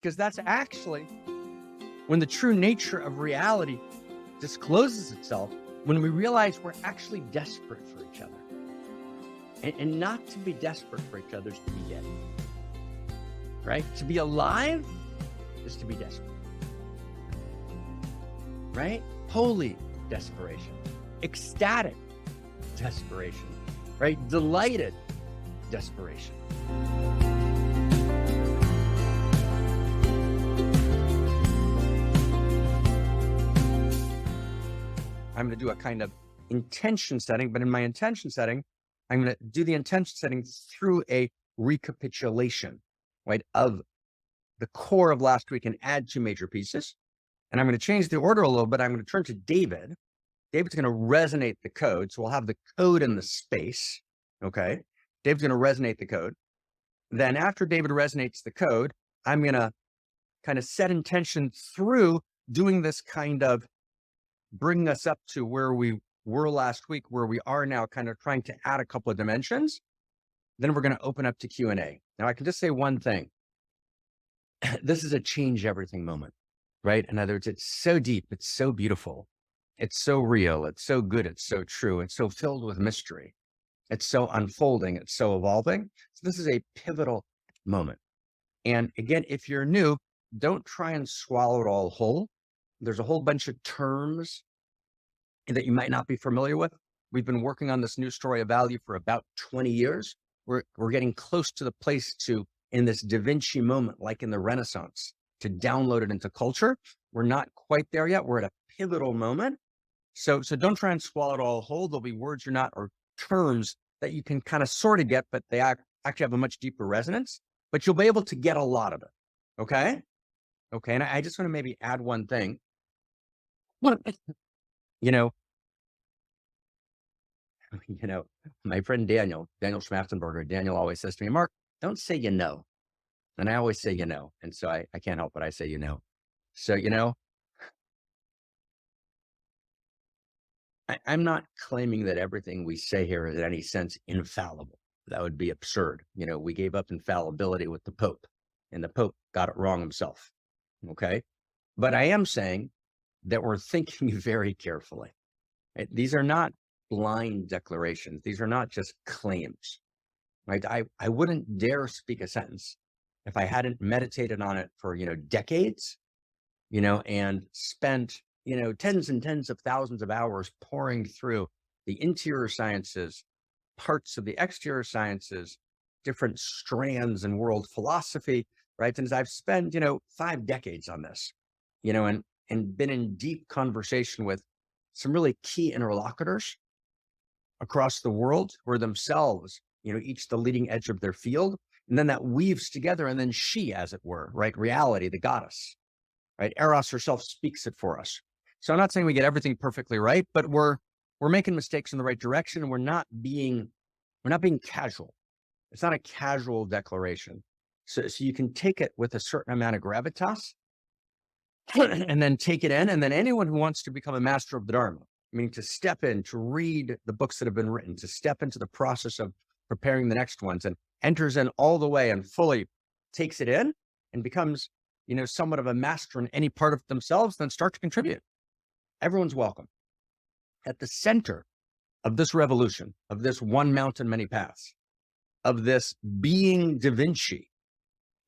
Because that's actually when the true nature of reality discloses itself, when we realize we're actually desperate for each other. And not to be desperate for each other is to be dead. Right? To be alive is to be desperate. Right? Holy desperation. Ecstatic desperation. Right? Delighted desperation. I'm going to do a kind of intention setting, but in my intention setting, I'm going to do the intention setting through a recapitulation, right, of the core of last week and add two major pieces. And I'm going to change the order a little bit. I'm going to turn to David. David's going to resonate the code. So we'll have the code in the space. Okay. David's going to resonate the code. Then after David resonates the code, I'm going to kind of set intention through doing this kind of bringing us up to where we were last week, where we are now, kind of trying to add a couple of dimensions. Then we're going to open up to Q&A. Now I can just say one thing. This is a change everything moment, right? In other words, it's so deep. It's so beautiful. It's so real. It's so good. It's so true. It's so filled with mystery. It's so unfolding. It's so evolving. So this is a pivotal moment. And again, if you're new, don't try and swallow it all whole. There's a whole bunch of terms that you might not be familiar with. We've been working on this new story of value for about 20 years. We're getting close to the place to, in this Da Vinci moment, like in the Renaissance, to download it into culture. We're not quite there yet. We're at a pivotal moment. So don't try and swallow it all whole. There'll be words you're not, or terms that you can kind of sort of get, but they actually have a much deeper resonance, but you'll be able to get a lot of it. Okay. Okay. And I just want to maybe add one thing. You know, my friend Daniel Schmachtenberger, Daniel always says to me, Mark, don't say you know. And I always say, and so I can't help but I say, So, I'm not claiming that everything we say here is in any sense infallible. That would be absurd. We gave up infallibility with the Pope, and the Pope got it wrong himself. Okay. But I am saying that we're thinking very carefully. Right? These are not blind declarations. These are not just claims. Right? I wouldn't dare speak a sentence if I hadn't meditated on it for, decades, and spent, tens and tens of thousands of hours pouring through the interior sciences, parts of the exterior sciences, different strands in world philosophy, right? And as I've spent, 5 decades on this, and been in deep conversation with some really key interlocutors across the world who are themselves, each the leading edge of their field. And then that weaves together, and then she, as it were, right? Reality, the goddess, right? Eros herself speaks it for us. So I'm not saying we get everything perfectly right, but we're making mistakes in the right direction. And we're not being casual. It's not a casual declaration. So you can take it with a certain amount of gravitas and then take it in. And then anyone who wants to become a master of the Dharma, meaning to step in, to read the books that have been written, to step into the process of preparing the next ones, and enters in all the way and fully takes it in and becomes, somewhat of a master in any part of themselves, then start to contribute. Everyone's welcome. At the center of this revolution, of this one mountain, many paths, of this being Da Vinci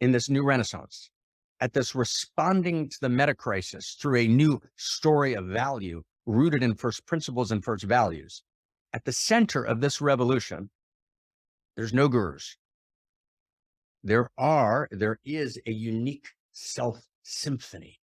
in this new Renaissance, at this responding to the Metacrisis through a new story of value rooted in first principles and first values, at the center of this revolution, there's no gurus. There is a unique self-symphony.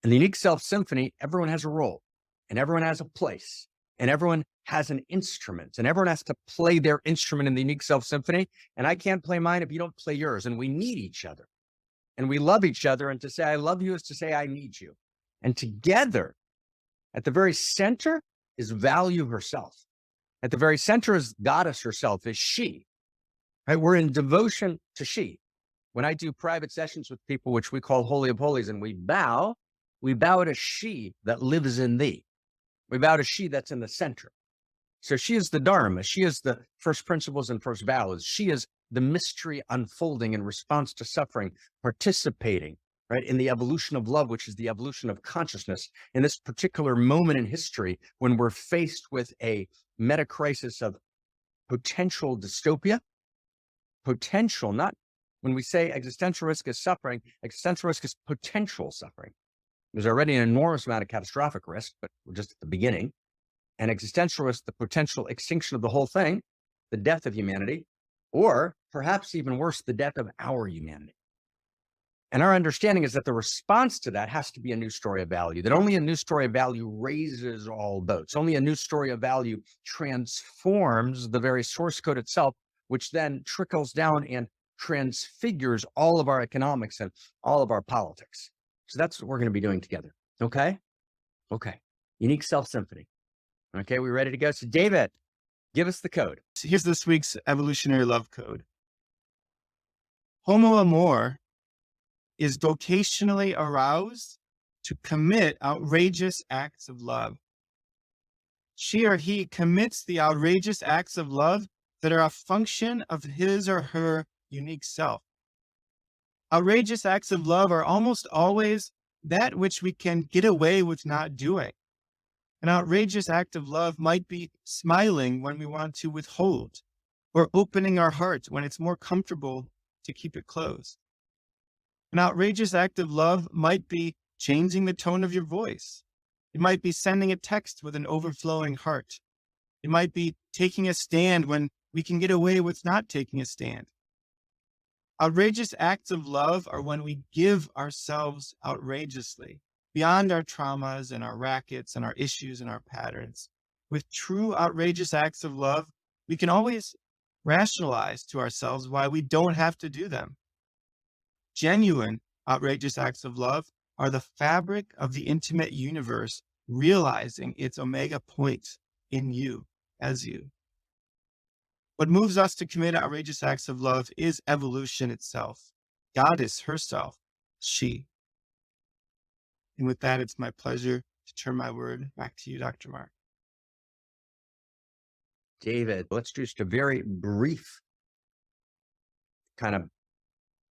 And the unique self-symphony, everyone has a role, and everyone has a place, and everyone has an instrument, and everyone has to play their instrument in the unique self-symphony. And I can't play mine if you don't play yours. And we need each other, and we love each other. And to say I love you is to say I need you. And together, at the very center is value herself. At the very center is goddess herself, is she. Right? We're in devotion to she. When I do private sessions with people, which we call Holy of Holies, and we bow to she that lives in thee. We bow to she that's in the center. So she is the Dharma. She is the first principles and first values. She is the mystery unfolding in response to suffering, participating, right, in the evolution of love, which is the evolution of consciousness in this particular moment in history when we're faced with a metacrisis of potential dystopia, potential, not when we say existential risk is suffering, existential risk is potential suffering. There's already an enormous amount of catastrophic risk, but we're just at the beginning. And existential risk, the potential extinction of the whole thing, the death of humanity, or perhaps even worse, the death of our humanity. And our understanding is that the response to that has to be a new story of value, that only a new story of value raises all boats. Only a new story of value transforms the very source code itself, which then trickles down and transfigures all of our economics and all of our politics. So that's what we're going to be doing together. Okay? Okay. Unique Self Symphony. Okay, we ready to go? So David, give us the code. Here's this week's evolutionary love code. Homo Amor is vocationally aroused to commit outrageous acts of love. She or he commits the outrageous acts of love that are a function of his or her unique self. Outrageous acts of love are almost always that which we can get away with not doing. An outrageous act of love might be smiling when we want to withhold, or opening our heart when it's more comfortable to keep it closed. An outrageous act of love might be changing the tone of your voice. It might be sending a text with an overflowing heart. It might be taking a stand when we can get away with not taking a stand. Outrageous acts of love are when we give ourselves outrageously, beyond our traumas and our rackets and our issues and our patterns. With true outrageous acts of love, we can always rationalize to ourselves why we don't have to do them. Genuine outrageous acts of love are the fabric of the intimate universe realizing its omega point in you as you. What moves us to commit outrageous acts of love is evolution itself. Goddess herself, she. And with that, it's my pleasure to turn my word back to you, Dr. Mark. David, let's just a very brief kind of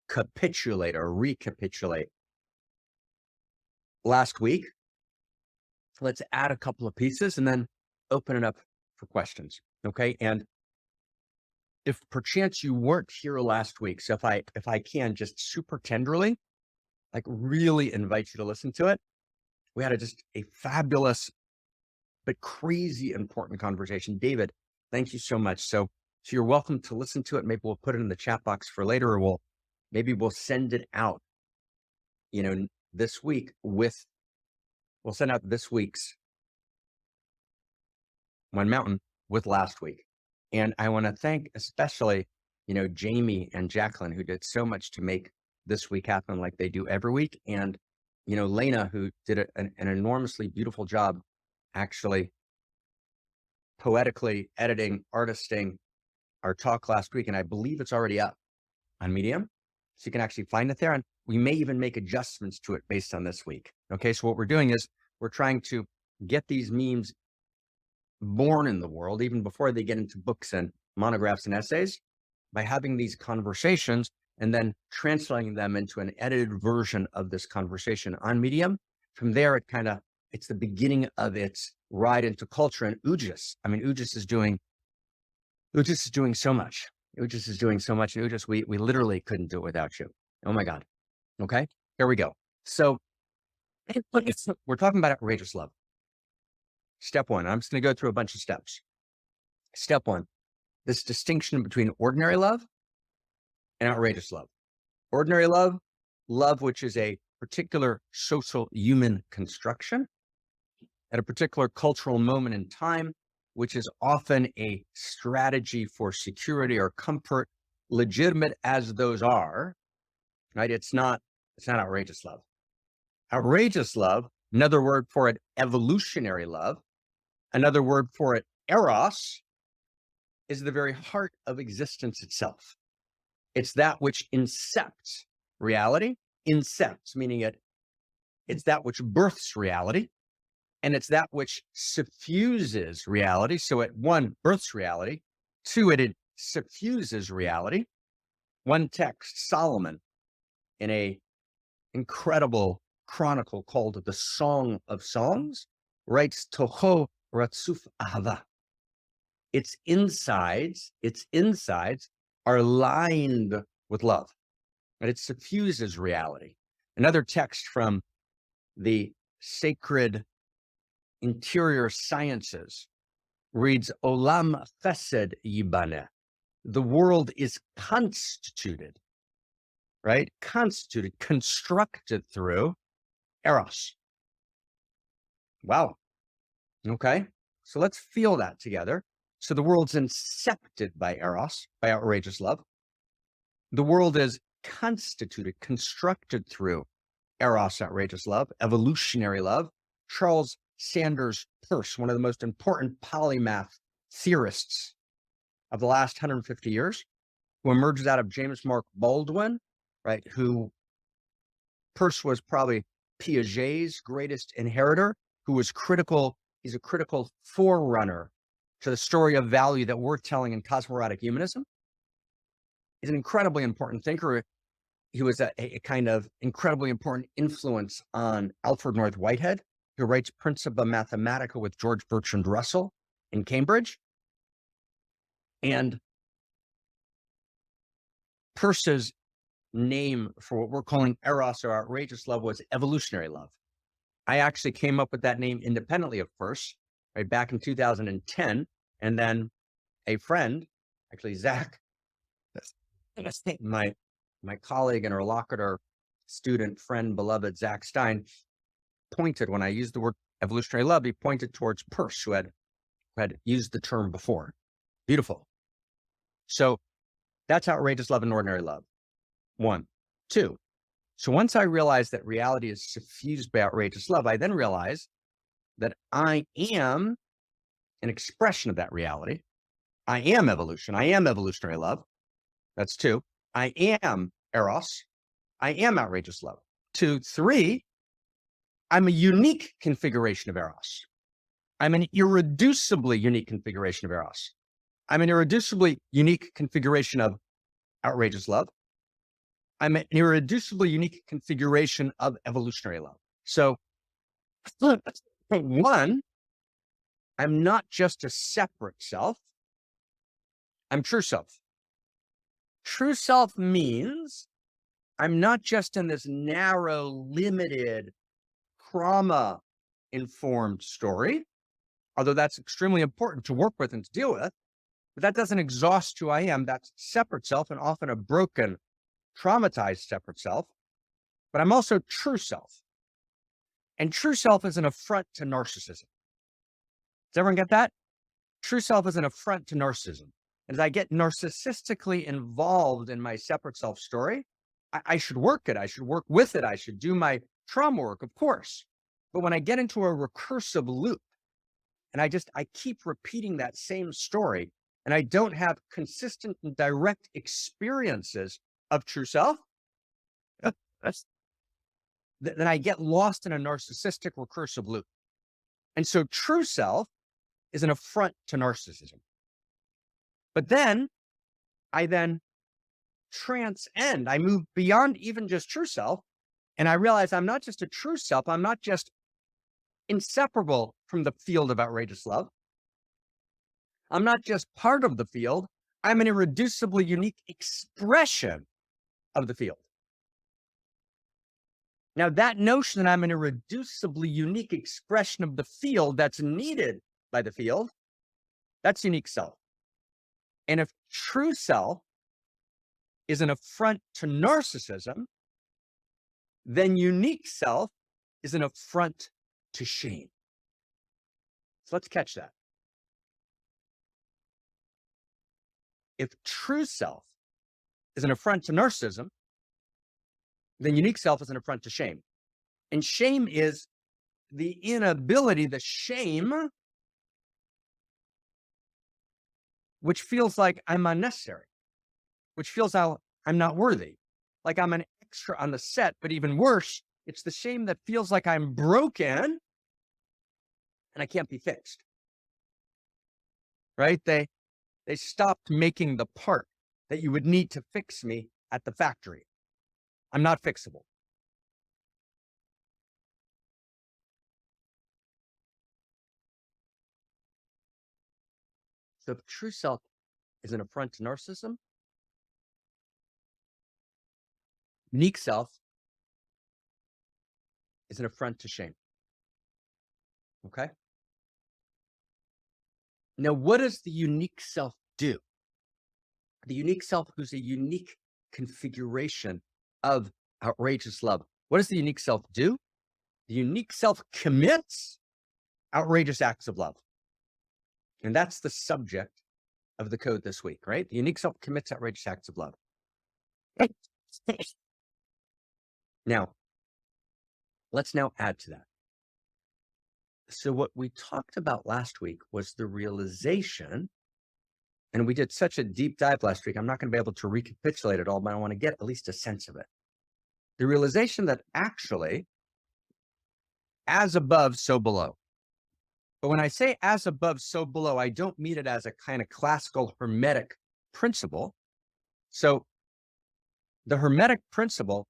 capitulate or recapitulate. Last week, let's add a couple of pieces and then open it up for questions. Okay. And if perchance you weren't here last week, so if I can just super tenderly, like really invite you to listen to it. We had just a fabulous, but crazy important conversation. David, thank you so much. So you're welcome to listen to it. Maybe we'll put it in the chat box for later, or maybe we'll send it out, this week we'll send out this week's One Mountain with last week. And I want to thank especially, Jamie and Jacqueline, who did so much to make this week happen like they do every week. And, Lena, who did an enormously beautiful job, actually poetically editing, artisting our talk last week. And I believe it's already up on Medium. So you can actually find it there. And we may even make adjustments to it based on this week. Okay. So what we're doing is we're trying to get these memes born in the world, even before they get into books and monographs and essays, by having these conversations and then translating them into an edited version of this conversation on Medium. From there, it's the beginning of its ride into culture. And Ujis is doing so much. Ujis is doing so much. Ujis, we literally couldn't do it without you. Oh my God. Okay, here we go. So we're talking about outrageous love. Step one, I'm just going to go through a bunch of steps. Step one, this distinction between ordinary love and outrageous love. Ordinary love, which is a particular social human construction at a particular cultural moment in time, which is often a strategy for security or comfort, legitimate as those are, right? It's not outrageous love. Outrageous love, another word for it, evolutionary love, another word for it, eros, is the very heart of existence itself. It's that which incepts reality. Incepts, meaning it's that which births reality, and it's that which suffuses reality. So it, one, births reality. Two, it suffuses reality. One text, Solomon, in a incredible chronicle called the Song of Songs, writes Toho Ratsuf Ahava. Its insides are lined with love, and it suffuses reality. Another text from the sacred interior sciences reads Olam Chesed Yibane. The world is constituted, right? Constituted, constructed through Eros. Wow. Okay. So let's feel that together. So the world's incepted by Eros, by outrageous love. The world is constituted, constructed through Eros, outrageous love, evolutionary love. Charles Sanders Peirce, one of the most important polymath theorists of the last 150 years, who emerges out of James Mark Baldwin, right? Who Peirce was probably Piaget's greatest inheritor, who was critical. He's a critical forerunner to the story of value that we're telling in cosmoerotic humanism. He's an incredibly important thinker. He was a kind of incredibly important influence on Alfred North Whitehead, who writes Principia Mathematica with George Bertrand Russell in Cambridge. And Peirce's name for what we're calling Eros or outrageous love was evolutionary love. I actually came up with that name independently of Peirce, right, back in 2010. And then a friend, actually Zach, my colleague and interlocutor, student, friend, beloved Zach Stein, pointed, when I used the word evolutionary love, he pointed towards Peirce, who had used the term before. Beautiful. So that's outrageous love and ordinary love. One. Two. So once I realized that reality is suffused by outrageous love, I then realized that I am an expression of that reality. I am evolution. I am evolutionary love. That's two. I am Eros. I am outrageous love. 2, 3, I'm a unique configuration of Eros. I'm an irreducibly unique configuration of Eros. I'm an irreducibly unique configuration of outrageous love. I'm an irreducibly unique configuration of evolutionary love. So, one, I'm not just a separate self. I'm true self. True self means I'm not just in this narrow, limited, trauma-informed story, although that's extremely important to work with and to deal with, but that doesn't exhaust who I am. That's separate self, and often a broken, traumatized separate self. But I'm also true self. And true self is an affront to narcissism. Does everyone get that? True self is an affront to narcissism. And as I get narcissistically involved in my separate self story, I should work it. I should work with it. I should do my trauma work, of course. But when I get into a recursive loop and I keep repeating that same story, and I don't have consistent and direct experiences of true self, then I get lost in a narcissistic recursive loop. And so true self is an affront to narcissism. But then I transcend, I move beyond even just true self, and I realize I'm not just a true self, I'm not just inseparable from the field of outrageous love. I'm not just part of the field, I'm an irreducibly unique expression of the field. Now, that notion that I'm an irreducibly unique expression of the field that's needed by the field, that's unique self. And if true self is an affront to narcissism, then unique self is an affront to shame. So let's catch that. If true self is an affront to narcissism, then unique self is an affront to shame. And shame is the inability, the shame, which feels like I'm unnecessary, which feels how I'm not worthy, like I'm an extra on the set. But even worse, it's the shame that feels like I'm broken and I can't be fixed. Right? They stopped making the part that you would need to fix me at the factory. I'm not fixable. So if true self is an affront to narcissism, unique self is an affront to shame. Okay? Now, what does the unique self do? The unique self, who's a unique configuration of outrageous love. What does the unique self do? The unique self commits outrageous acts of love. And that's the subject of the code this week, right? The unique self commits outrageous acts of love. Now, let's now add to that. So what we talked about last week was the realization, and we did such a deep dive last week, I'm not going to be able to recapitulate it all, but I want to get at least a sense of it. The realization that actually, as above, so below. But when I say as above, so below, I don't mean it as a kind of classical Hermetic principle. So the Hermetic principle,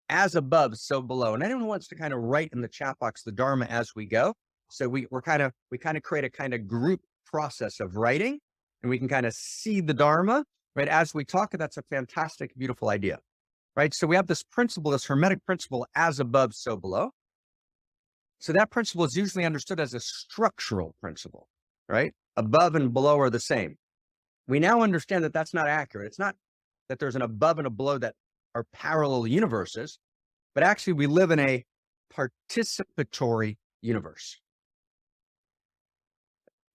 as above, so below. And anyone who wants to kind of write in the chat box the Dharma as we go. So we kind of create a kind of group process of writing, and we can kind of see the Dharma, right? As we talk, that's a fantastic, beautiful idea, right? So we have this principle, this Hermetic principle, as above, so below. So that principle is usually understood as a structural principle, right? Above and below are the same. We now understand that that's not accurate. It's not that there's an above and a below that are parallel universes, but actually we live in a participatory universe.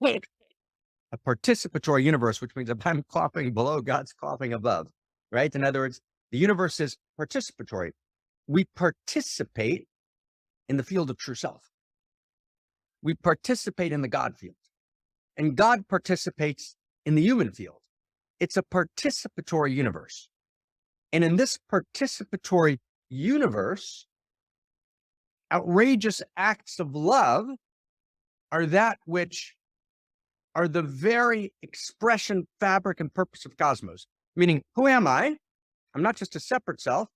A participatory universe, which means if I'm coughing below, God's coughing above, right? In other words, the universe is participatory. We participate in the field of true self. We participate in the God field, and God participates in the human field. It's a participatory universe. And in this participatory universe, outrageous acts of love are that which are the very expression, fabric, and purpose of cosmos. Meaning, who am I? I'm not just a separate self.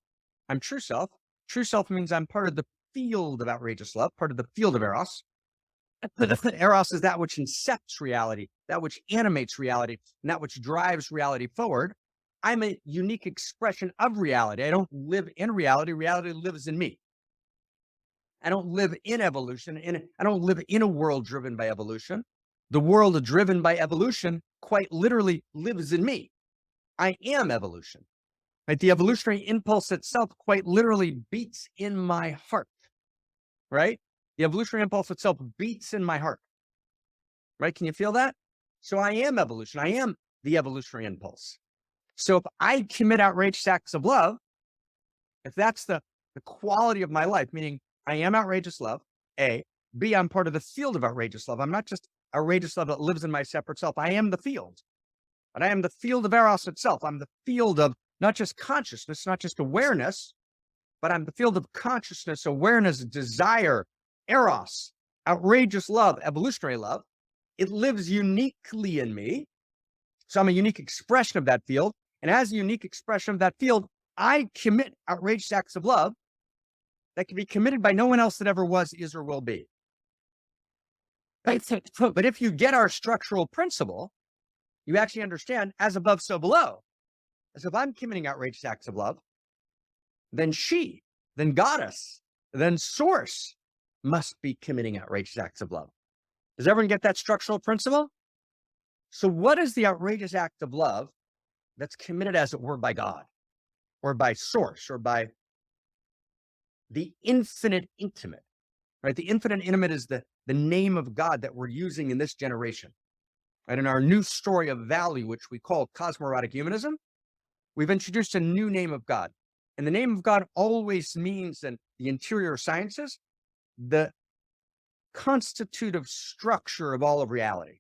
I'm true self. True self means I'm part of the field of outrageous love, part of the field of Eros. Eros is that which incepts reality, that which animates reality, and that which drives reality forward. I'm a unique expression of reality. I don't live in reality. Reality lives in me. I don't live in evolution. I don't live in a world driven by evolution. The world driven by evolution quite literally lives in me. I am evolution. Right? The evolutionary impulse itself quite literally beats in my heart. Right? The evolutionary impulse itself beats in my heart. Right? Can you feel that? So I am evolution. I am the evolutionary impulse. So if I commit outrageous acts of love, if that's the quality of my life, meaning I am outrageous love, A, B, I'm part of the field of outrageous love. I'm not just outrageous love that lives in my separate self. I am the field, but I am the field of Eros itself. I'm the field of not just consciousness, not just awareness, but I'm the field of consciousness, awareness, desire, Eros, outrageous love, evolutionary love. It lives uniquely in me. So I'm a unique expression of that field. And as a unique expression of that field, I commit outrageous acts of love that can be committed by no one else that ever was, is, or will be. But if you get our structural principle, you actually understand as above, so below. As if I'm committing outrageous acts of love, then she, then goddess, then source must be committing outrageous acts of love. Does everyone get that structural principle? So what is the outrageous act of love that's committed, as it were, by God, or by source, or by the infinite intimate, right? The infinite intimate is the name of God that we're using in this generation. Right? In our new story of value, which we call cosmoerotic humanism, we've introduced a new name of God. And the name of God always means, in the interior sciences, the constitutive structure of all of reality.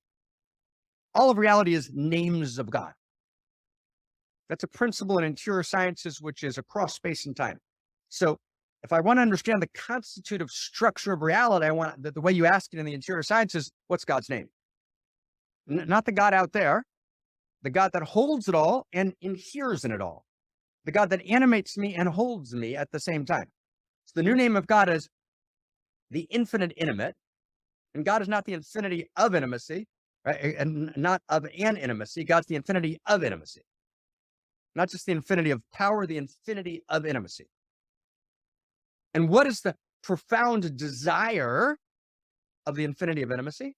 All of reality is names of God. That's a principle in interior sciences, which is across space and time. So if I want to understand the constitutive structure of reality, I want the way you ask it in the interior sciences, what's God's name? Not the God out there, the God that holds it all and inheres in it all. the God that animates me and holds me at the same time. So the new name of God is the infinite intimate, and God is not the infinity of intimacy, right? And not of an intimacy. God's the infinity of intimacy, not just the infinity of power, the infinity of intimacy. And what is the profound desire of the infinity of intimacy?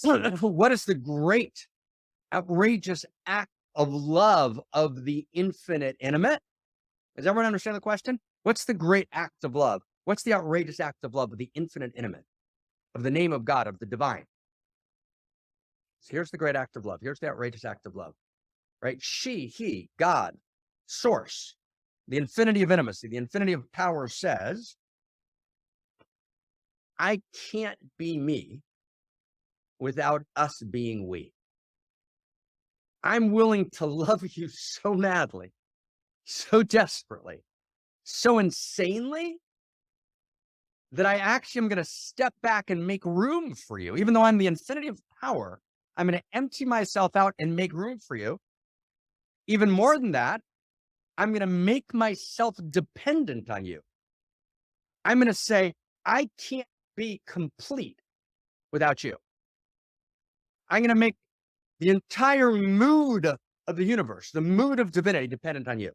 What is the great, outrageous act of love of the infinite intimate? Does everyone understand the question? What's the great act of love? What's the outrageous act of love of the infinite intimate, of the name of God, of the divine? So here's the great act of love. Here's the outrageous act of love, right? She, he, God, source, the infinity of intimacy, the infinity of power says, I can't be me without us being we. I'm willing to love you so madly, so desperately, so insanely, that I actually am going to step back and make room for you. Even though I'm the infinity of power, I'm going to empty myself out and make room for you. Even more than that, I'm going to make myself dependent on you. I'm going to say, I can't be complete without you. I'm going to make the entire mood of the universe, the mood of divinity, dependent on you.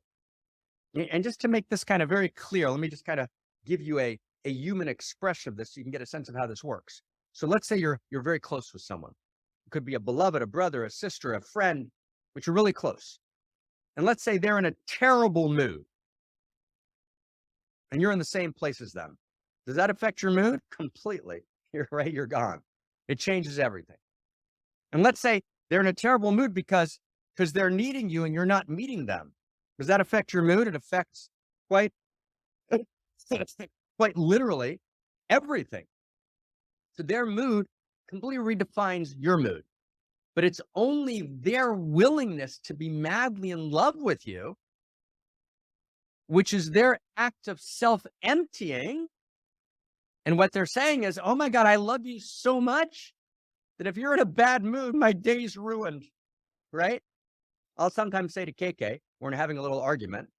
And just to make this kind of very clear, let me just kind of give you a human expression of this so you can get a sense of how this works. So let's say you're very close with someone. It could be a beloved, a brother, a sister, a friend, but you're really close. And let's say they're in a terrible mood and you're in the same place as them. Does that affect your mood? Completely. You're right, you're gone. It changes everything. And let's say they're in a terrible mood because they're needing you and you're not meeting them. Does that affect your mood? It affects quite literally everything. So their mood completely redefines your mood. But it's only their willingness to be madly in love with you, which is their act of self-emptying. And what they're saying is, oh my God, I love you so much that if you're in a bad mood, my day's ruined, right? I'll sometimes say to KK, we're having a little argument,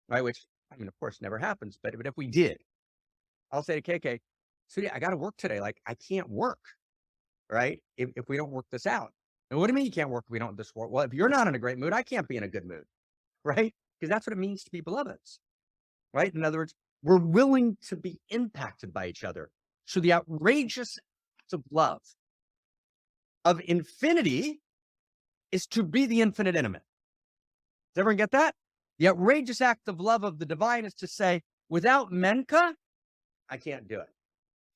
right? Which, I mean, of course, never happens, but if we did, I'll say to KK, sweetie, I got to work today. Like, I can't work, right? If we don't work this out. And what do you mean you can't work if we don't this work? Well, if you're not in a great mood, I can't be in a good mood, right? Because that's what it means to be beloveds, right? In other words, we're willing to be impacted by each other. So the outrageous act of love of infinity is to be the infinite intimate. Does everyone get that? The outrageous act of love of the divine is to say, without Menka, I can't do it.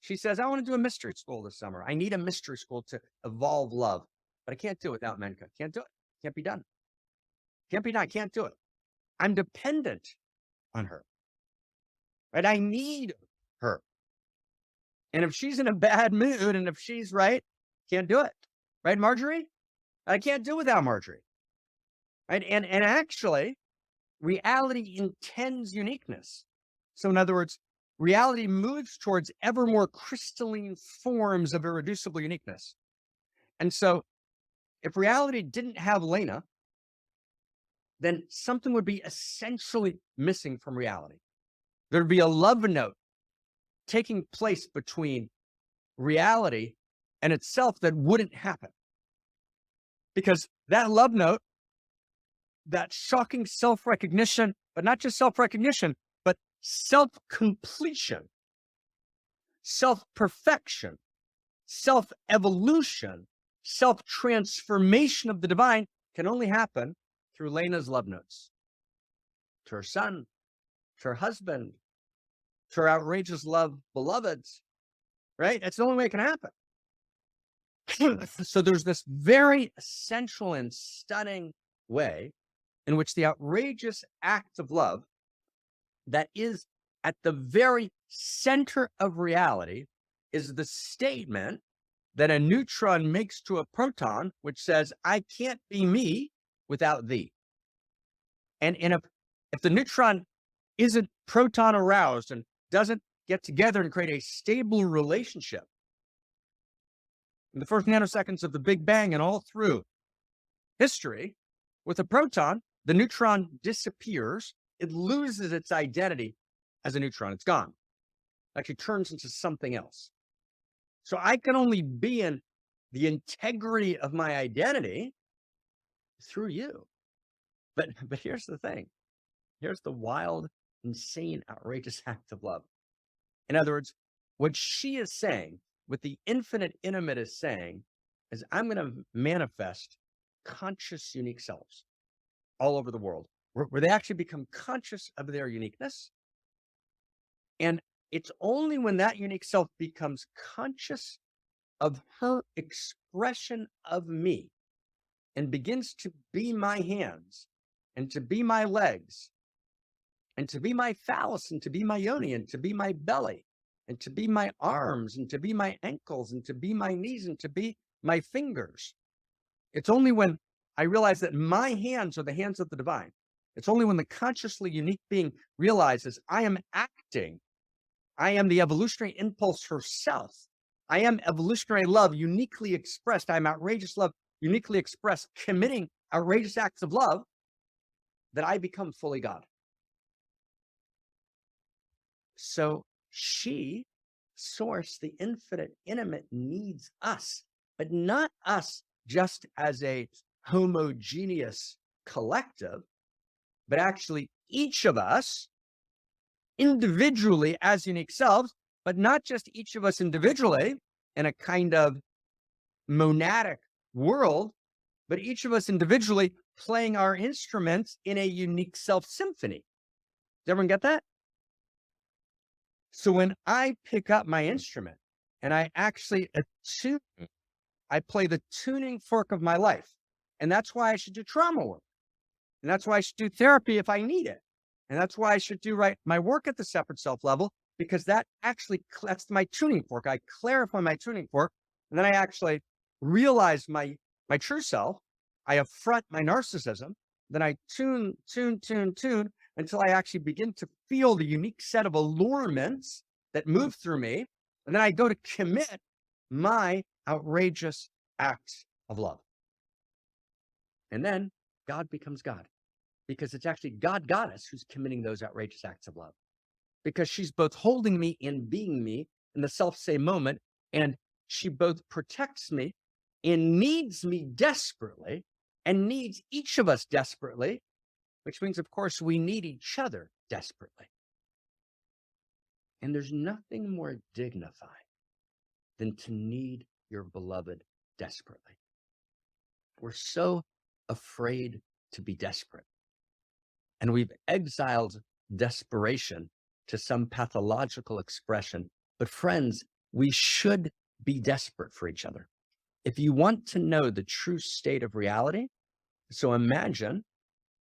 She says, I want to do a mystery school this summer. I need a mystery school to evolve love, but I can't do it without Menka. Can't do it. Can't be done. Can't be done. I can't do it. I'm dependent on her. Right? I need her. And if she's in a bad mood and if she's right, can't do it. Right, Marjorie? I can't do without Marjorie. Right? And actually, reality intends uniqueness. So in other words, reality moves towards ever more crystalline forms of irreducible uniqueness. And so if reality didn't have Lena, then something would be essentially missing from reality. There'd be a love note taking place between reality and itself that wouldn't happen. Because that love note, that shocking self-recognition, but not just self-recognition, but self-completion, self-perfection, self-evolution, self-transformation of the divine can only happen through Lena's love notes to her son, to her husband, to her outrageous love beloveds, right? That's the only way it can happen. So there's this very essential and stunning way in which the outrageous act of love that is at the very center of reality is the statement that a neutron makes to a proton, which says, I can't be me without thee. And if the neutron isn't proton aroused and doesn't get together and create a stable relationship, in the first nanoseconds of the Big Bang and all through history, with a proton, the neutron disappears. It loses its identity as a neutron. It's gone. It actually turns into something else. So I can only be in the integrity of my identity through you. But here's the thing. Here's the wild, insane, outrageous act of love. In other words, what she is saying, what the infinite intimate is saying, is I'm going to manifest conscious, unique selves all over the world, where they actually become conscious of their uniqueness. And it's only when that unique self becomes conscious of her expression of me and begins to be my hands and to be my legs and to be my phallus and to be my yoni and to be my belly and to be my arms and to be my ankles and to be my knees and to be my fingers. It's only when I realize that my hands are the hands of the divine. It's only when the consciously unique being realizes I am acting. I am the evolutionary impulse herself. I am evolutionary love uniquely expressed. I'm outrageous love uniquely expressed, committing outrageous acts of love, that I become fully God. So she, source, the infinite intimate, needs us, but not us just as a homogeneous collective, but actually each of us individually as unique selves, but not just each of us individually in a kind of monadic world, but each of us individually playing our instruments in a unique self symphony. Does everyone get that? So when I pick up my instrument and I actually attune, I play the tuning fork of my life. And that's why I should do trauma work. And that's why I should do therapy if I need it. And that's why I should do my work at the separate self level, because that actually, that's my tuning fork. I clarify my tuning fork, and then I actually realize my true self. I affront my narcissism. Then I tune until I actually begin to feel the unique set of allurements that move through me. And then I go to commit my outrageous acts of love. And then God becomes God, because it's actually God Goddess who's committing those outrageous acts of love, because she's both holding me and being me in the self-same moment. And she both protects me and needs me desperately and needs each of us desperately, which means, of course, we need each other desperately. And there's nothing more dignified than to need your beloved desperately. We're so afraid to be desperate. And we've exiled desperation to some pathological expression. But friends, we should be desperate for each other. If you want to know the true state of reality, so imagine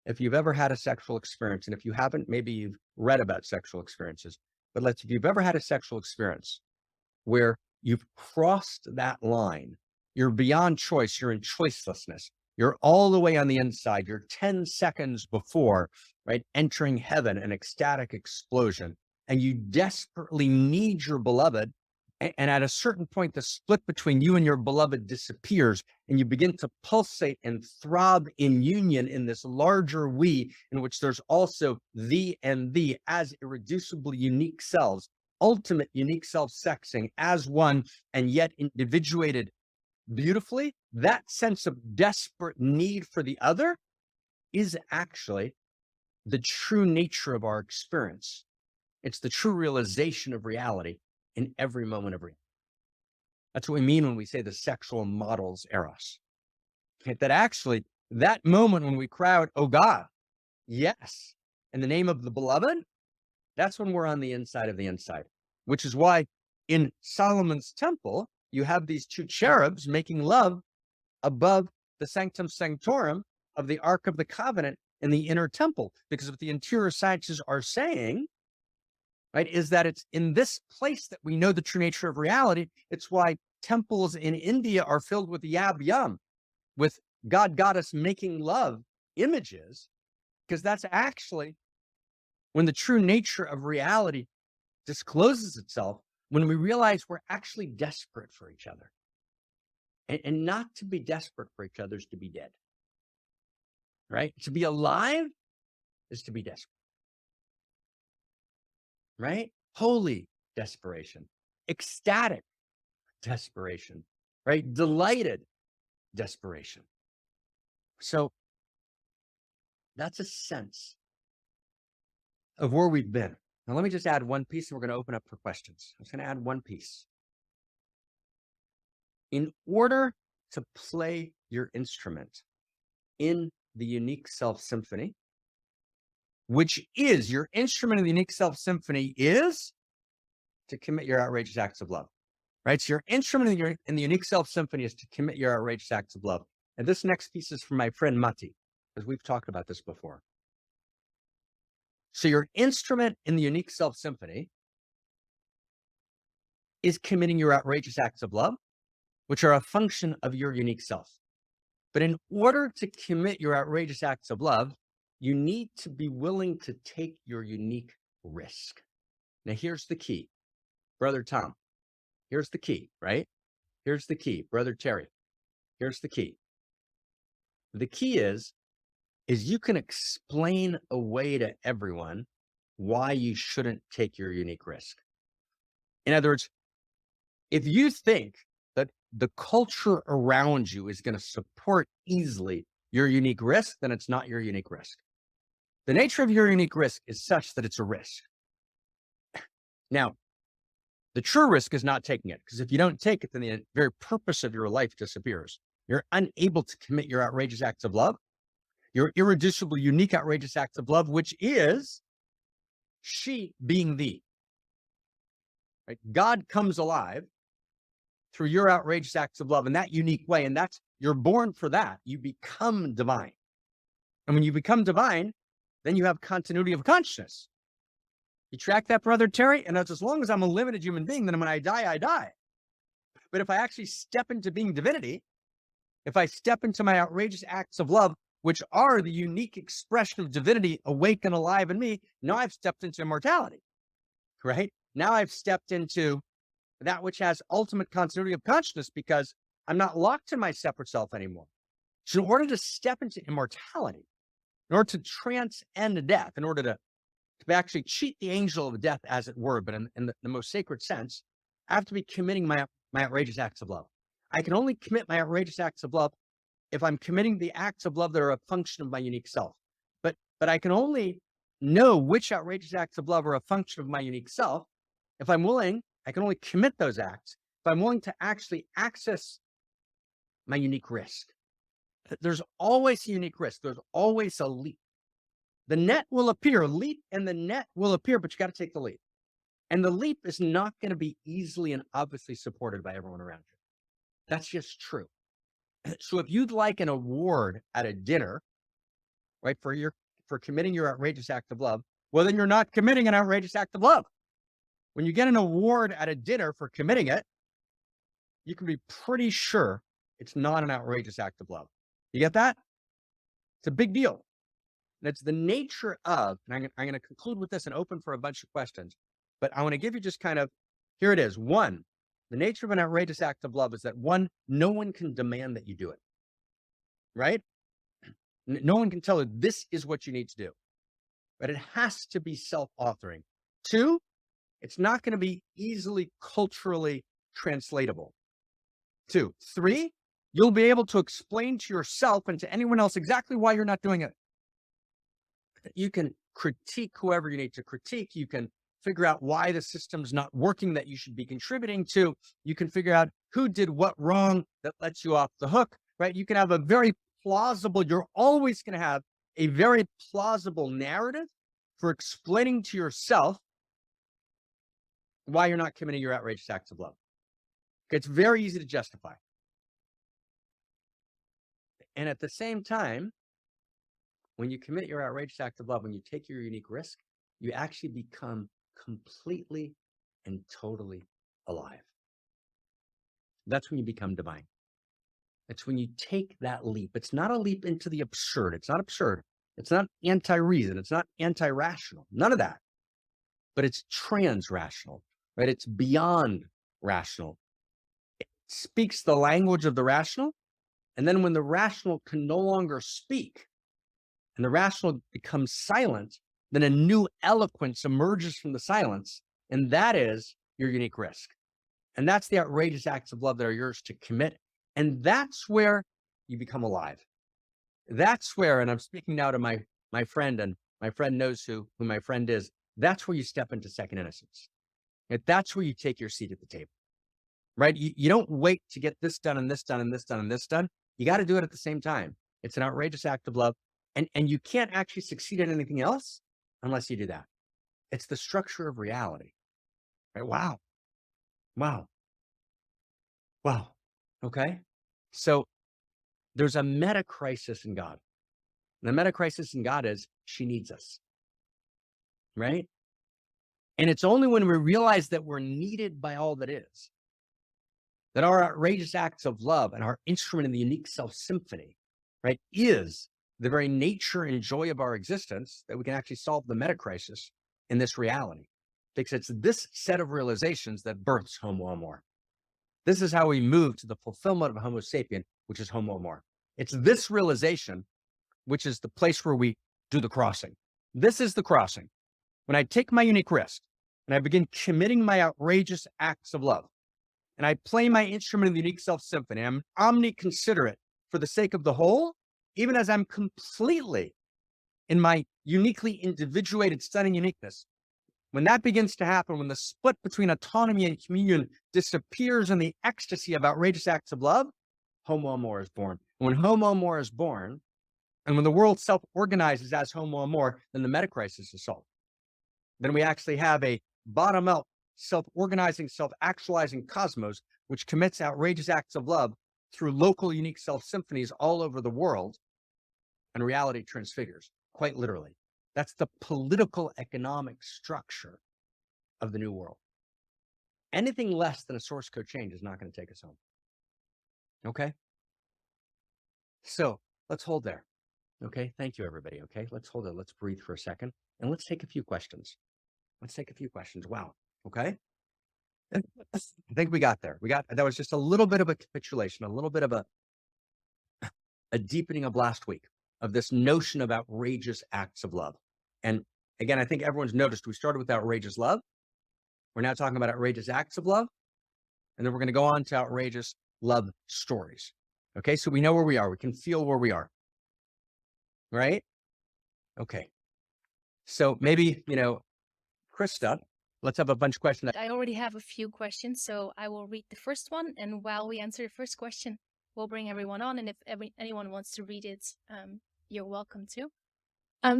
if you've ever had a sexual experience, and if you haven't, maybe you've read about sexual experiences, but if you've ever had a sexual experience where you've crossed that line, you're beyond choice, you're in choicelessness, you're all the way on the inside, you're 10 seconds before, right, entering heaven, an ecstatic explosion, and you desperately need your beloved. And at a certain point, the split between you and your beloved disappears, and you begin to pulsate and throb in union in this larger we, in which there's also thee and thee as irreducibly unique selves, ultimate unique self-sexing as one, and yet individuated beautifully. That sense of desperate need for the other is actually the true nature of our experience. It's the true realization of reality in every moment of reality. That's what we mean when we say the sexual models Eros. That actually, that moment when we cry out, oh God, yes, in the name of the beloved, that's when we're on the inside of the inside, which is why in Solomon's temple, you have these two cherubs making love above the sanctum sanctorum of the Ark of the Covenant in the inner temple. Because what the interior sciences are saying, right, is that it's in this place that we know the true nature of reality. It's why temples in India are filled with yab yum, with God Goddess making love images, because that's actually when the true nature of reality discloses itself, when we realize we're actually desperate for each other. And not to be desperate for each other is to be dead. right? To be alive is to be desperate, right? Holy desperation, ecstatic desperation, right? Delighted desperation. So that's a sense of where we've been. Now, let me just add one piece and we're going to open up for questions. I'm just going to add one piece. In order to play your instrument in the unique self symphony, which is your instrument of the unique self symphony, is to commit your outrageous acts of love, right? So your instrument in the unique self symphony is to commit your outrageous acts of love. And this next piece is from my friend Matti, because we've talked about this before. So your instrument in the unique self symphony is committing your outrageous acts of love, which are a function of your unique self. But in order to commit your outrageous acts of love, you need to be willing to take your unique risk. Now, here's the key, Brother Tom. Here's the key, right? Here's the key, Brother Terry. Here's the key. The key is you can explain away to everyone why you shouldn't take your unique risk. In other words, if you think that the culture around you is going to support easily your unique risk, then it's not your unique risk. The nature of your unique risk is such that it's a risk. Now, the true risk is not taking it, because if you don't take it, then the very purpose of your life disappears. You're unable to commit your outrageous acts of love, your irreducible, unique, outrageous acts of love, which is she being thee. Right? God comes alive through your outrageous acts of love in that unique way. And that's, you're born for that. You become divine. And when you become divine, then you have continuity of consciousness. You track that, Brother Terry? And that's, as long as I'm a limited human being, then when I die, I die. But if I actually step into being divinity, if I step into my outrageous acts of love, which are the unique expression of divinity awake and alive in me, now I've stepped into immortality, right? Now I've stepped into that which has ultimate continuity of consciousness, because I'm not locked in my separate self anymore. So in order to step into immortality, in order to transcend death, in order to actually cheat the angel of death, as it were, but in the most sacred sense, I have to be committing my outrageous acts of love. I can only commit my outrageous acts of love if I'm committing the acts of love that are a function of my unique self. But I can only know which outrageous acts of love are a function of my unique self if I'm willing. I can only commit those acts if I'm willing to actually access my unique risk. There's always a unique risk. There's always a leap. The net will appear, leap, and the net will appear, but you got to take the leap. And the leap is not going to be easily and obviously supported by everyone around you. That's just true. So if you'd like an award at a dinner, right, for committing your outrageous act of love, well, then you're not committing an outrageous act of love. When you get an award at a dinner for committing it, you can be pretty sure it's not an outrageous act of love. You get that? It's a big deal. And it's the nature of, and I'm going to conclude with this and open for a bunch of questions, but I want to give you just kind of, here it is. One, the nature of an outrageous act of love is that, one, no one can demand that you do it, right? No one can tell you this is what you need to do, but it has to be self-authoring. Two, it's not going to be easily culturally translatable. Two, three, you'll be able to explain to yourself and to anyone else exactly why you're not doing it. You can critique whoever you need to critique. You can figure out why the system's not working that you should be contributing to. You can figure out who did what wrong that lets you off the hook, right? You can have a very plausible, you're always going to have a very plausible narrative for explaining to yourself why you're not committing your outrageous acts of love. It's very easy to justify. And at the same time, when you commit your outrageous act of love, when you take your unique risk, you actually become completely and totally alive. That's when you become divine. It's when you take that leap. It's not a leap into the absurd. It's not absurd. It's not anti-reason. It's not anti-rational. None of that. But it's trans-rational, right? It's beyond rational. It speaks the language of the rational. And then when the rational can no longer speak, and the rational becomes silent, then a new eloquence emerges from the silence, and that is your unique risk. And that's the outrageous acts of love that are yours to commit. And that's where you become alive. That's where, and I'm speaking now to my friend, and my friend knows who my friend is. That's where you step into second innocence. That's where you take your seat at the table, right? You don't wait to get this done and this done and this done and this done. You got to do it at the same time. It's an outrageous act of love. And you can't actually succeed at anything else unless you do that. It's the structure of reality. Right? Wow. Wow. Wow. Okay. So there's a meta crisis in God. The meta crisis in God is she needs us. Right. And it's only when we realize that we're needed by all that is, that our outrageous acts of love and our instrument in the unique self symphony, right, is the very nature and joy of our existence, that we can actually solve the meta crisis in this reality. Because it's this set of realizations that births Homo Amor. This is how we move to the fulfillment of Homo sapien, which is Homo Amor. It's this realization, which is the place where we do the crossing. This is the crossing. When I take my unique risk and I begin committing my outrageous acts of love, and I play my instrument in the unique self symphony, I'm omni-considerate for the sake of the whole, even as I'm completely in my uniquely individuated, stunning uniqueness. When that begins to happen, when the split between autonomy and communion disappears in the ecstasy of outrageous acts of love, Homo Amor is born. And when Homo Amor is born, and when the world self-organizes as Homo Amor, then the meta crisis is solved. Then we actually have a bottom-up, self-organizing, self-actualizing cosmos, which commits outrageous acts of love through local, unique self-symphonies all over the world, and reality transfigures, quite literally. That's the political economic structure of the new world. Anything less than a source code change is not going to take us home. Okay? So let's hold there. Okay? Thank you, everybody. Okay? Let's hold it. Let's breathe for a second, and let's take a few questions. Wow. Okay? I think we got there. That was just a little bit of a capitulation, a little bit of a deepening of last week of this notion of outrageous acts of love. And again, I think everyone's noticed we started with outrageous love. We're now talking about outrageous acts of love. And then we're going to go on to outrageous love stories. Okay, so we know where we are. We can feel where we are. Right? Okay. So maybe, Krista, let's have a bunch of questions. I already have a few questions, so I will read the first one. And while we answer the first question, we'll bring everyone on. And if anyone wants to read it, you're welcome to.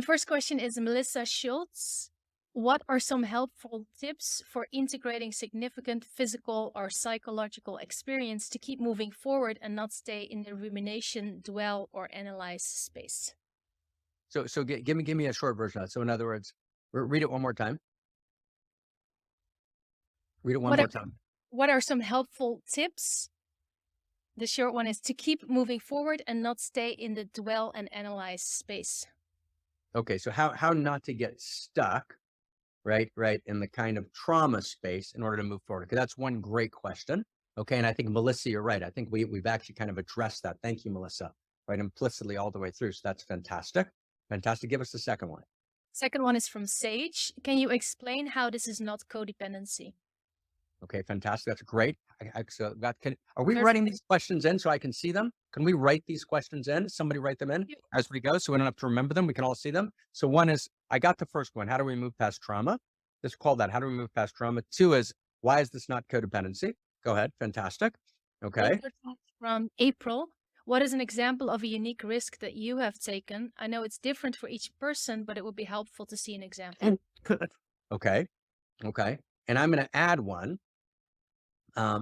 First question is Melissa Schultz. What are some helpful tips for integrating significant physical or psychological experience to keep moving forward and not stay in the rumination, dwell, or analyze space? So give me a short version of that. So in other words, read it one more time. Read it one more time. What are some helpful tips? The short one is to keep moving forward and not stay in the dwell and analyze space. Okay, so how not to get stuck, right, in the kind of trauma space in order to move forward? Because that's one great question. Okay, and I think, Melissa, you're right. I think we've actually kind of addressed that. Thank you, Melissa, right, implicitly all the way through. So that's fantastic. Fantastic. Give us the second one. Second one is from Sage. Can you explain how this is not codependency? Okay, fantastic. That's great. Are we writing these questions in so I can see them? Can we write these questions in? Somebody write them in as we go so we don't have to remember them. We can all see them. So one is, I got the first one. How do we move past trauma? Just call that. How do we move past trauma? Two is, why is this not codependency? Go ahead. Fantastic. Okay. From April. What is an example of a unique risk that you have taken? I know it's different for each person, but it would be helpful to see an example. Okay. And I'm going to add one.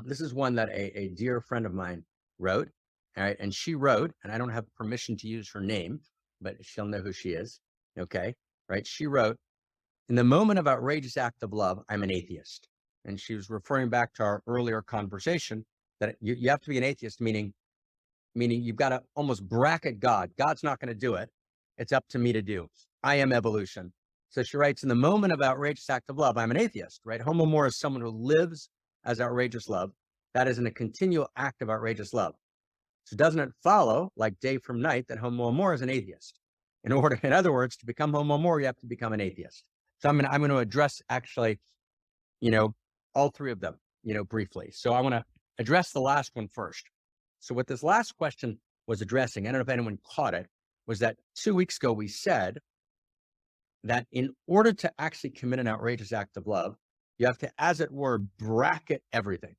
This is one that a dear friend of mine wrote. All right. And she wrote, and I don't have permission to use her name, but she'll know who she is. Okay. Right. She wrote, in the moment of outrageous act of love, I'm an atheist. And she was referring back to our earlier conversation that you have to be an atheist, meaning you've got to almost bracket God. God's not going to do it. It's up to me to do. I am evolution. So she writes, in the moment of outrageous act of love, I'm an atheist, right? Homo Amor is someone who lives as outrageous love. That is in a continual act of outrageous love. So doesn't it follow, like day from night, that Homo Amor is an atheist? In other words, to become Homo Amor, you have to become an atheist. So I'm going to address actually, all three of them, briefly. So I want to address the last one first. So what this last question was addressing, I don't know if anyone caught it, was that 2 weeks ago we said that in order to actually commit an outrageous act of love, you have to, as it were, bracket everything.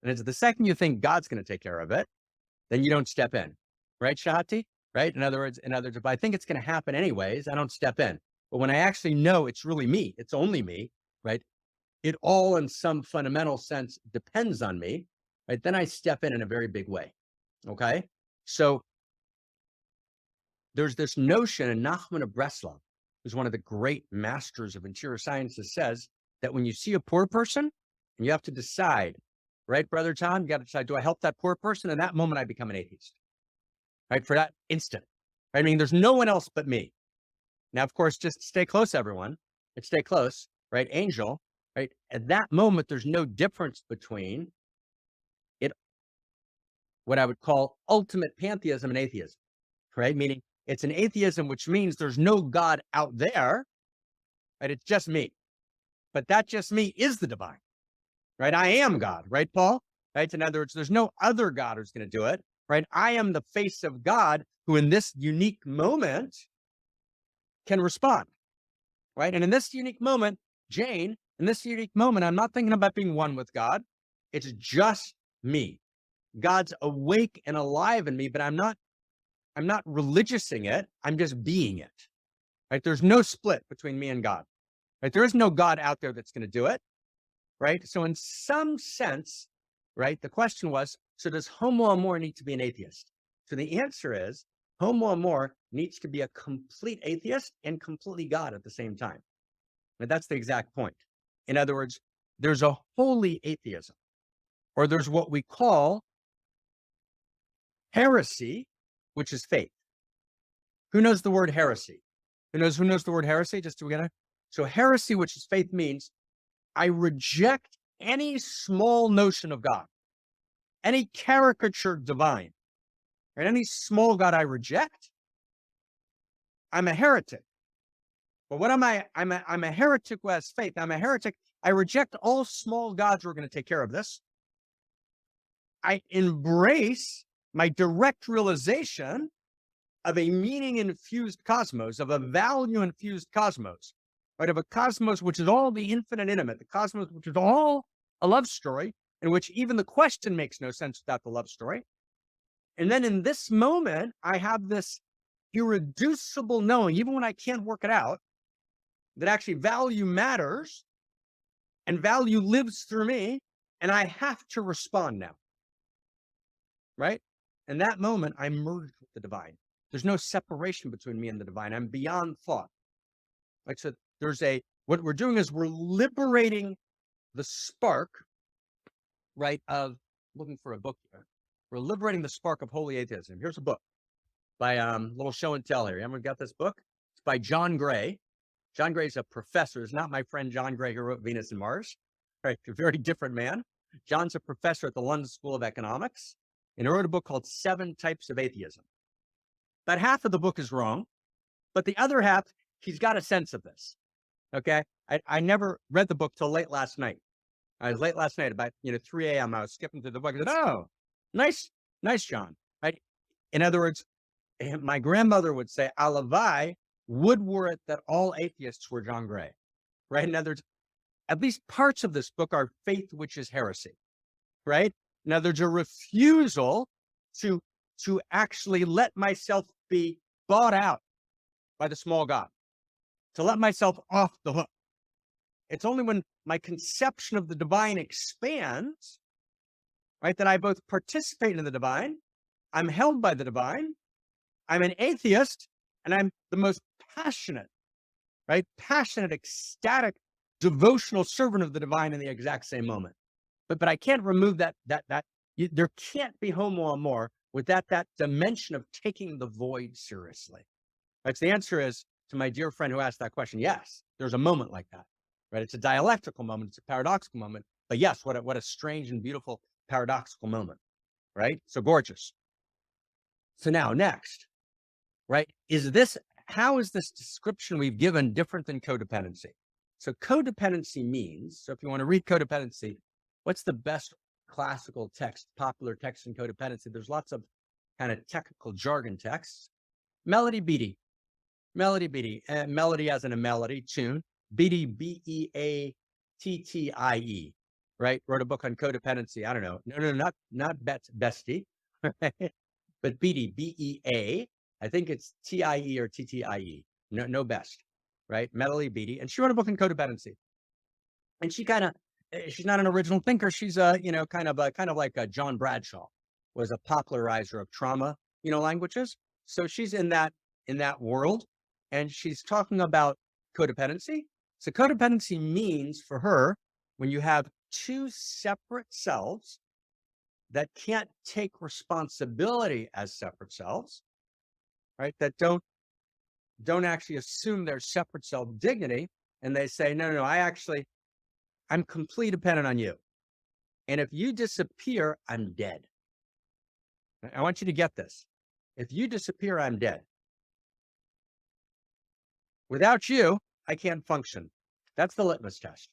And it's the second you think God's going to take care of it, then you don't step in, right, Shahati? Right? In other words, if I think it's going to happen anyways, I don't step in. But when I actually know it's really me, it's only me, right? It all in some fundamental sense depends on me, right? Then I step in a very big way. Okay. So there's this notion, and Nachman of Breslov, who's one of the great masters of interior sciences, says that when you see a poor person and you have to decide, right, Brother Tom, you got to decide, do I help that poor person? In that moment, I become an atheist, right? For that instant, right? I mean, there's no one else but me. Now, of course, just stay close, everyone, and stay close, right? Angel, right? At that moment, there's no difference between it, what I would call ultimate pantheism and atheism, right? Meaning it's an atheism, which means there's no God out there, right? It's just me. But that just me is the divine, right? I am God, right, Paul? Right? In other words, there's no other God who's going to do it, right? I am the face of God who in this unique moment can respond, right? And in this unique moment, Jane, in this unique moment, I'm not thinking about being one with God. It's just me. God's awake and alive in me, but I'm not religiousing it. I'm just being it, right? There's no split between me and God, right? There is no God out there that's going to do it, right? So in some sense, right, the question was, so does Homo Amor need to be an atheist? So the answer is Homo Amor needs to be a complete atheist and completely God at the same time. And that's the exact point. In other words, there's a holy atheism, or there's what we call heresy, which is faith. Who knows the word heresy? Who knows the word heresy? Just together. So heresy, which is faith, means I reject any small notion of God, any caricatured divine, right? Any small God I reject, I'm a heretic. But what am I? I'm a heretic who has faith. I'm a heretic. I reject all small gods who are going to take care of this. I embrace my direct realization of a meaning-infused cosmos, of a value-infused cosmos, right? Of a cosmos which is all the infinite intimate, the cosmos which is all a love story, in which even the question makes no sense without the love story. And then in this moment, I have this irreducible knowing, even when I can't work it out, that actually value matters and value lives through me, and I have to respond now, right? In that moment, I merge with the divine. There's no separation between me and the divine. I'm beyond thought. Like, so what we're doing is we're liberating the spark, right, of looking for a book here. We're liberating the spark of holy atheism. Here's a book by little show and tell here. Everyone got this book? It's by John Gray. John Gray's a professor. It's not my friend John Gray who wrote Venus and Mars, right? A very different man. John's a professor at the London School of Economics, and he wrote a book called 7 Types of Atheism. About half of the book is wrong, but the other half, he's got a sense of this. Okay. I never read the book till late last night. I was late last night, about 3 a.m. I was skipping through the book. I said, "Oh, nice, John." Right. In other words, my grandmother would say, "Alavai, would were it that all atheists were John Gray." Right. In other words, at least parts of this book are faith, which is heresy. Right. Now there's a refusal to actually let myself be bought out by the small God, to let myself off the hook. It's only when my conception of the divine expands, right, that I both participate in the divine, I'm held by the divine, I'm an atheist, and I'm the most passionate, right, ecstatic, devotional servant of the divine in the exact same moment. But I can't remove that there can't be Homo Amor without that dimension of taking the void seriously. Right? So the answer is, to my dear friend who asked that question, yes, there's a moment like that, right? It's a dialectical moment. It's a paradoxical moment. But yes, what a strange and beautiful paradoxical moment, right? So gorgeous. So now next, right? Is this how is this description we've given different than codependency? So codependency means, so if you want to read codependency, what's the best classical text, popular text in codependency? There's lots of kind of technical jargon texts. Melody Beattie, melody as in a melody, tune, Beattie, Beattie, right? Wrote a book on codependency. I don't know. No, not Bestie, but Beattie, Bea. I think it's TIE or TTIE. No best, right? Melody Beattie, and she wrote a book on codependency. And she kind of, she's not an original thinker. She's kind of like a John Bradshaw, was a popularizer of trauma, languages. So she's in that world, and she's talking about codependency. So codependency means for her, when you have two separate selves that can't take responsibility as separate selves, right? That don't actually assume their separate self dignity, and they say, no, I'm completely dependent on you. And if you disappear, I'm dead. I want you to get this. If you disappear, I'm dead. Without you, I can't function. That's the litmus test.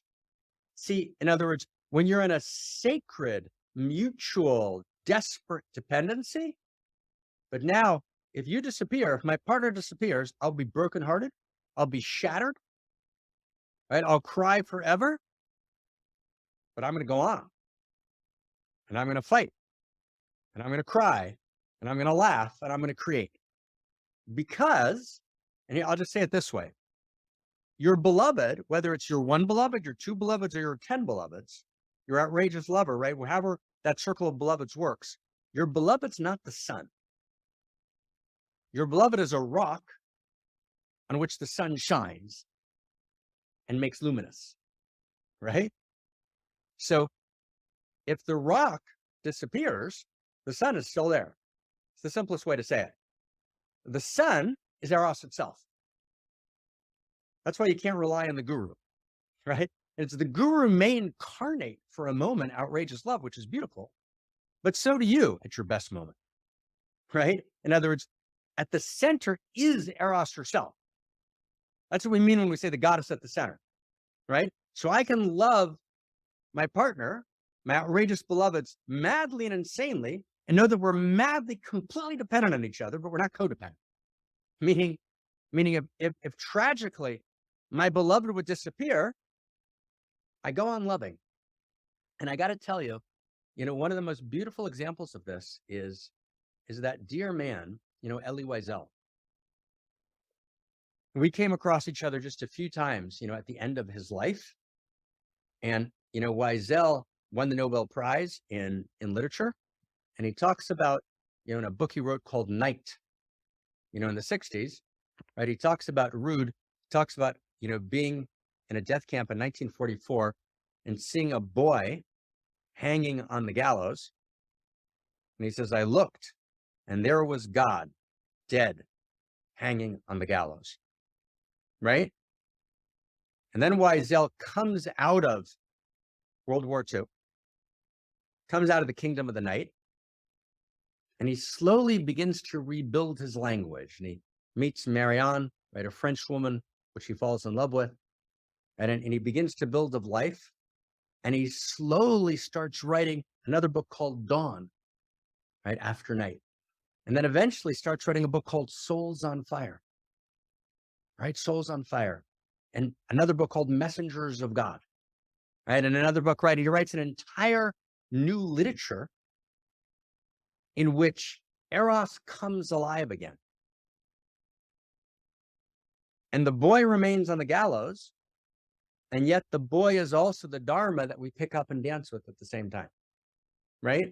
See, in other words, when you're in a sacred, mutual, desperate dependency, but now if you disappear, if my partner disappears, I'll be brokenhearted. I'll be shattered, right? I'll cry forever, but I'm going to go on, and I'm going to fight, and I'm going to cry, and I'm going to laugh, and I'm going to create. Because, and I'll just say it this way, your beloved, whether it's your one beloved, your two beloveds, or your 10 beloveds, your outrageous lover, right? However that circle of beloveds works, your beloved's not the sun. Your beloved is a rock on which the sun shines and makes luminous, right? So if the rock disappears, the sun is still there. It's the simplest way to say it. The sun is Eros itself. That's why you can't rely on the guru, right? It's the guru may incarnate for a moment outrageous love, which is beautiful, but so do you at your best moment, right? In other words, at the center is Eros herself. That's what we mean when we say the goddess at the center, right? So I can love my partner, my outrageous beloveds, madly and insanely, and know that we're madly, completely dependent on each other, but we're not codependent. Meaning if tragically my beloved would disappear, I go on loving. And I got to tell you, one of the most beautiful examples of this is that dear man, Elie Wiesel. We came across each other just a few times, at the end of his life. And, Wiesel won the Nobel Prize in literature. And he talks about, in a book he wrote called Night, in the 60s, right? He talks about Rude, talks about, being in a death camp in 1944 and seeing a boy hanging on the gallows. And he says, I looked, and there was God, dead, hanging on the gallows, right? And then Wiesel comes out of World War II, comes out of the kingdom of the night, and he slowly begins to rebuild his language. And he meets Marianne, right, a French woman, which he falls in love with. And he begins to build of life. And he slowly starts writing another book called Dawn, right, after night. And then eventually starts writing a book called Souls on Fire, right? Souls on Fire. And another book called Messengers of God, right? And another book, right? He writes an entire new literature in which Eros comes alive again. And the boy remains on the gallows, and yet the boy is also the Dharma that we pick up and dance with at the same time, right?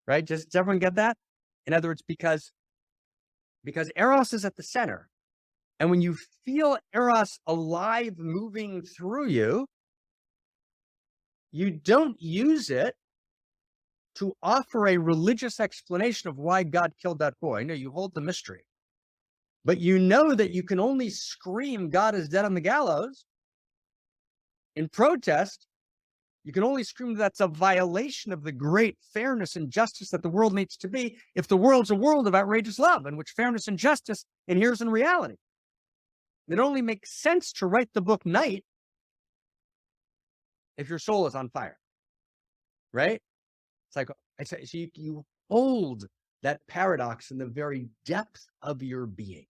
Right? Does everyone get that? In other words, because Eros is at the center. And when you feel Eros alive moving through you, you don't use it to offer a religious explanation of why God killed that boy. No, you hold the mystery. But you know that you can only scream God is dead on the gallows in protest You can only scream that's a violation of the great fairness and justice that the world needs to be if the world's a world of outrageous love in which fairness and justice inheres in reality. It only makes sense to write the book Night if your soul is on fire, right? It's like, I say, so you hold that paradox in the very depth of your being.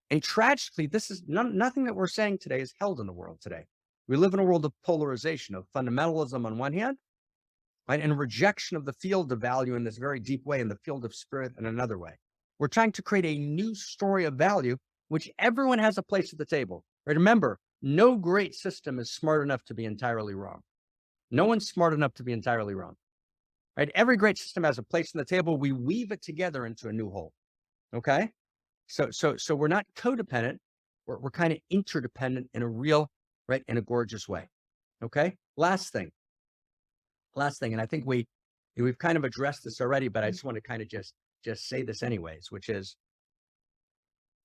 And tragically, this is nothing that we're saying today is held in the world today. We live in a world of polarization, of fundamentalism on one hand, right, and rejection of the field of value in this very deep way, in the field of spirit in another way. We're trying to create a new story of value, which everyone has a place at the table. Right? Remember, no great system is smart enough to be entirely wrong. No one's smart enough to be entirely wrong. Right? Every great system has a place on the table. We weave it together into a new whole. Okay? So we're not codependent. We're kind of interdependent in a real, right, in a gorgeous way. Okay? Last thing, and I think we've kind of addressed this already, but I just want to kind of just say this anyways, which is,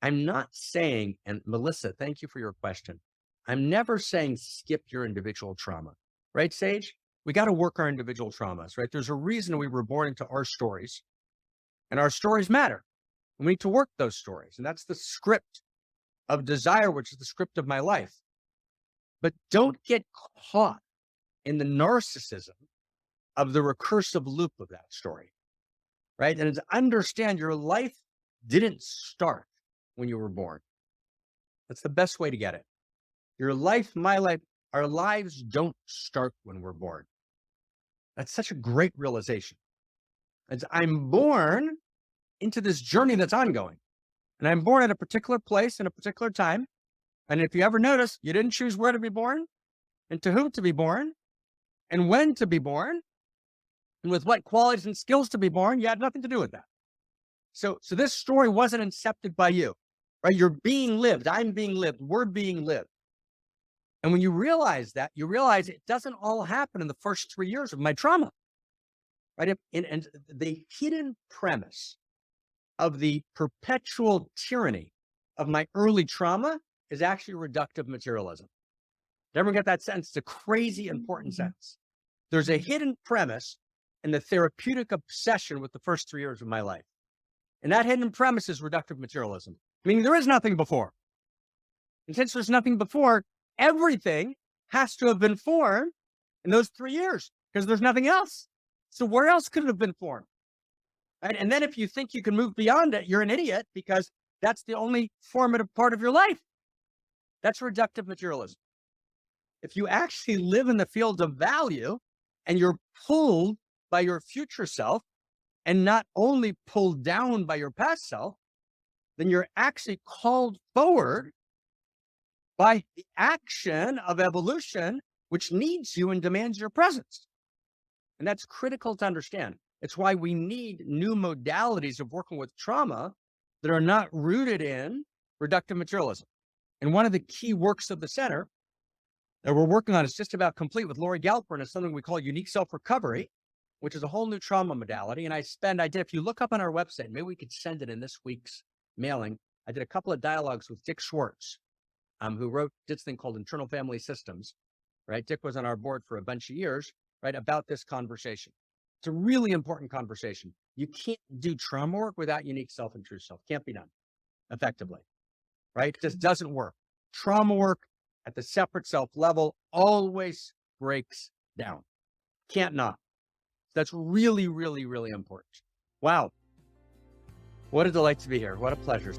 I'm not saying, and Melissa, thank you for your question. I'm never saying skip your individual trauma, right, Sage? We got to work our individual traumas, right? There's a reason we were born into our stories, and our stories matter. We need to work those stories. And that's the script of desire, which is the script of my life. But don't get caught in the narcissism of the recursive loop of that story, right? And to understand your life didn't start when you were born. That's the best way to get it. Your life, my life, our lives don't start when we're born. That's such a great realization. As I'm born into this journey that's ongoing. And I'm born at a particular place in a particular time. And if you ever notice, you didn't choose where to be born and to whom to be born and when to be born and with what qualities and skills to be born. You had nothing to do with that. So this story wasn't incepted by you, right? You're being lived. I'm being lived. We're being lived. And when you realize that, you realize it doesn't all happen in the first 3 years of my trauma, right? And the hidden premise of the perpetual tyranny of my early trauma is actually reductive materialism. Did everyone get that sense? It's a crazy important sense. There's a hidden premise in the therapeutic obsession with the first 3 years of my life. And that hidden premise is reductive materialism, meaning there is nothing before. And since there's nothing before, everything has to have been formed in those 3 years because there's nothing else. So where else could it have been formed? Right? And then if you think you can move beyond it, you're an idiot because that's the only formative part of your life. That's reductive materialism. If you actually live in the field of value and you're pulled by your future self and not only pulled down by your past self, then you're actually called forward by the action of evolution, which needs you and demands your presence. And that's critical to understand. It's why we need new modalities of working with trauma that are not rooted in reductive materialism. And one of the key works of the center that we're working on is just about complete with Lori Galper, and it's something we call unique self-recovery, which is a whole new trauma modality. And if you look up on our website, maybe we could send it in this week's mailing. I did a couple of dialogues with Dick Schwartz, who wrote this thing called Internal Family Systems, right? Dick was on our board for a bunch of years, right, about this conversation. It's a really important conversation. You can't do trauma work without unique self and true self. Can't be done effectively, right? It just doesn't work. Trauma work at the separate self level always breaks down. Can't not. That's really, really, really important. Wow. What a delight to be here. What a pleasure.